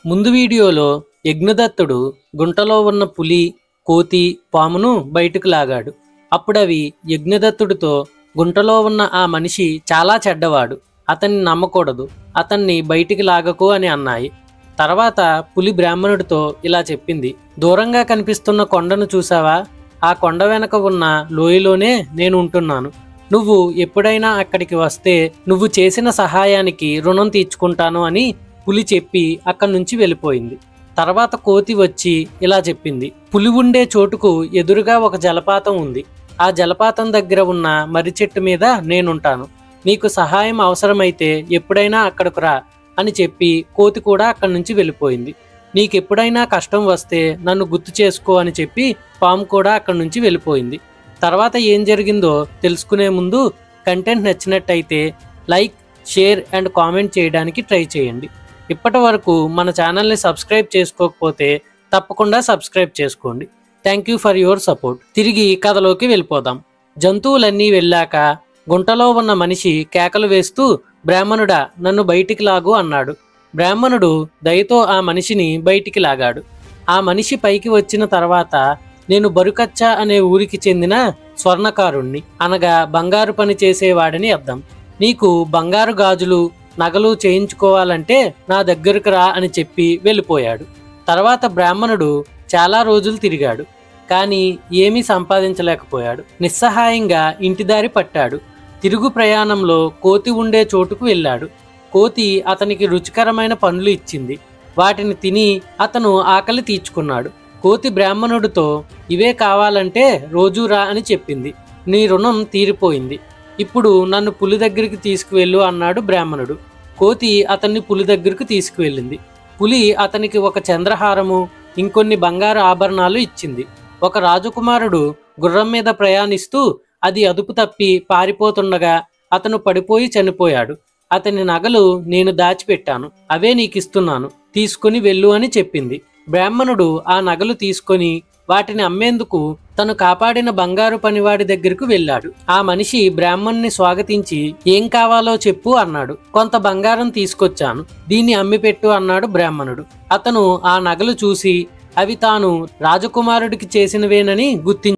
ముందు వీడియోలో యజ్ఞదత్తుడు గుంటలో ఉన్న పులి, కోతి, పామును బయటకు లాగాడు. అప్పుడవి యజ్ఞదత్తుడితో గుంటలో ఉన్న ఆ మనిషి చాలా చెడ్డవాడు, అతన్ని నమ్మకూడదు, అతన్ని బయటికి లాగకు అని అన్నాయి. తర్వాత పులి బ్రాహ్మణుడితో ఇలా చెప్పింది, దూరంగా కనిపిస్తున్న కొండను చూసావా? ఆ కొండ వెనక ఉన్న లోయలోనే నేను ఉంటున్నాను. నువ్వు ఎప్పుడైనా అక్కడికి వస్తే నువ్వు చేసిన సహాయానికి రుణం తీర్చుకుంటాను అని పులి చెప్పి అక్కడి నుంచి వెళ్ళిపోయింది. తర్వాత కోతి వచ్చి ఇలా చెప్పింది, పులి ఉండే చోటుకు ఎదురుగా ఒక జలపాతం ఉంది. ఆ జలపాతం దగ్గర ఉన్న మర్రి చెట్టు మీద నేనుంటాను. నీకు సహాయం అవసరమైతే ఎప్పుడైనా అక్కడకు రా అని చెప్పి కోతి కూడా అక్కడి నుంచి వెళ్ళిపోయింది. నీకెప్పుడైనా కష్టం వస్తే నన్ను గుర్తు చేసుకో అని చెప్పి పాము కూడా అక్కడి నుంచి వెళ్ళిపోయింది. తర్వాత ఏం జరిగిందో తెలుసుకునే ముందు కంటెంట్ నచ్చినట్టయితే లైక్, షేర్ అండ్ కామెంట్ చేయడానికి ట్రై చేయండి. ఇప్పటి వరకు మన ఛానల్ని సబ్స్క్రైబ్ చేసుకోకపోతే తప్పకుండా సబ్స్క్రైబ్ చేసుకోండి. Thank you for your support. తిరిగి కథలోకి వెళ్ళిపోదాం. జంతువులన్నీ వెళ్ళాక గుంటలో ఉన్న మనిషి కేకలు వేస్తూ, బ్రాహ్మణుడా, నన్ను బయటికి లాగు అన్నాడు. బ్రాహ్మణుడు దయతో ఆ మనిషిని బయటికి లాగాడు. ఆ మనిషి పైకి వచ్చిన తర్వాత, నేను బరుకచ్చా అనే ఊరికి చెందిన స్వర్ణకారుణ్ణి, అనగా బంగారు పని చేసేవాడని అర్థం. నీకు బంగారు గాజులు, నగలు చేయించుకోవాలంటే నా దగ్గరకు రా అని చెప్పి వెళ్ళిపోయాడు. తర్వాత బ్రాహ్మణుడు చాలా రోజులు తిరిగాడు, కానీ ఏమీ సంపాదించలేకపోయాడు. నిస్సహాయంగా ఇంటిదారి పట్టాడు. తిరుగు ప్రయాణంలో కోతి ఉండే చోటుకు వెళ్ళాడు. కోతి అతనికి రుచికరమైన పండ్లు ఇచ్చింది. వాటిని తిని అతను ఆకలి తీర్చుకున్నాడు. కోతి బ్రాహ్మణుడితో, ఇవే కావాలంటే రోజూ రా అని చెప్పింది. నీ రుణం తీరిపోయింది. ఇప్పుడు నన్ను పులి దగ్గరికి తీసుకువెళ్ళు అన్నాడు బ్రాహ్మణుడు. కోతి అతన్ని పులి దగ్గరకు తీసుకువెళ్ళింది. పులి అతనికి ఒక చంద్రహారము, ఇంకొన్ని బంగారు ఆభరణాలు ఇచ్చింది. ఒక రాజకుమారుడు గుర్రం మీద ప్రయాణిస్తూ అది అదుపు తప్పి పారిపోతుండగా అతను పడిపోయి చనిపోయాడు. అతని నగలు నేను దాచిపెట్టాను, అవే నీకిస్తున్నాను, తీసుకుని వెళ్ళు అని చెప్పింది. బ్రాహ్మణుడు ఆ నగలు తీసుకొని వాటిని అమ్మేందుకు తను కాపాడిన బంగారు పనివాడి దగ్గరకు వెళ్ళాడు. ఆ మనిషి బ్రాహ్మణ్ణి స్వాగతించి, ఏం కావాలో చెప్పు అన్నాడు. కొంత బంగారం తీసుకొచ్చాను, దీన్ని అమ్మిపెట్టు అన్నాడు బ్రాహ్మణుడు. అతను ఆ నగలు చూసి అవి తాను రాజకుమారుడికి చేసినవేనని గుర్తించాడు.